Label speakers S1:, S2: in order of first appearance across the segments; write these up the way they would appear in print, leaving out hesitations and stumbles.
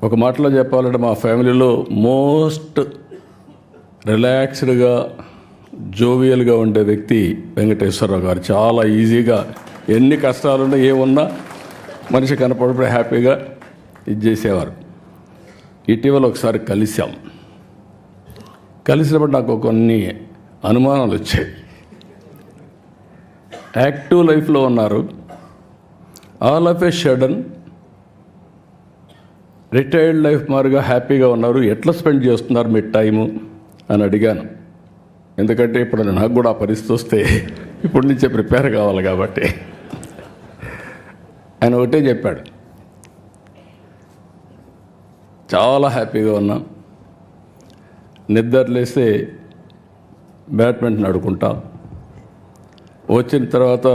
S1: ఒక మాటలో చెప్పాలంటే మా ఫ్యామిలీలో మోస్ట్ రిలాక్స్డ్గా జోవియల్గా ఉండే వ్యక్తి వెంకటేశ్వరరావు గారు. చాలా ఈజీగా ఎన్ని కష్టాలున్నా ఏమున్నా మనిషి కనపడినప్పుడు హ్యాపీగా ఇది చేసేవారు. ఇటీవల ఒకసారి కలిసినప్పుడు నాకు కొన్ని అనుమానాలు వచ్చాయి. యాక్టివ్ లైఫ్లో ఉన్నారు, all of A sudden retired life మారుగా హ్యాపీగా ఉన్నారు, ఎట్లా స్పెండ్ చేస్తున్నారు మీ టైము అని అడిగాను. ఎందుకంటే ఇప్పుడు నాకు కూడా ఆ పరిస్థితి వస్తే ఇప్పటి నుంచే ప్రిపేర్ కావాలి కాబట్టి. ఆయన ఒకటే చెప్పాడు, చాలా హ్యాపీగా ఉన్నా, నిద్ర లేస్తే బ్యాడ్మింటన్ ఆడుకుంటా, వచ్చిన తర్వాత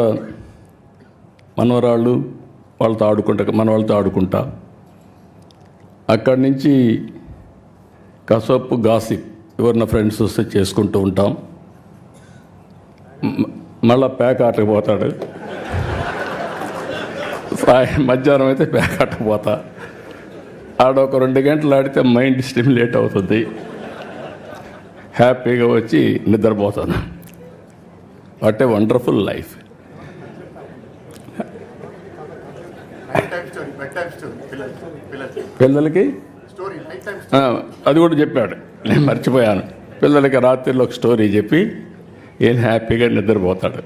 S1: మనవరాళ్ళు వాళ్ళతో ఆడుకుంటా, అక్కడి నుంచి కసపు గాసిప్ ఎవరిన ఫ్రెండ్స్ వస్తే చేసుకుంటూ ఉంటాం. మళ్ళా ప్యాక్ ఆటకు పోతాడు, మధ్యాహ్నం అయితే ప్యాక్ ఆటకు పోతా, ఆడొక 2 గంటలు ఆడితే మైండ్ స్టిమ్యులేట్ అవుతుంది, హ్యాపీగా వచ్చి నిద్రపోతాను. What a wonderful life. పిల్లలకి అది కూడా చెప్పాడు, నేను మర్చిపోయాను. పిల్లలకి రాత్రిలో ఒక స్టోరీ చెప్పి ఏం హ్యాపీగా నిద్రపోతాడు.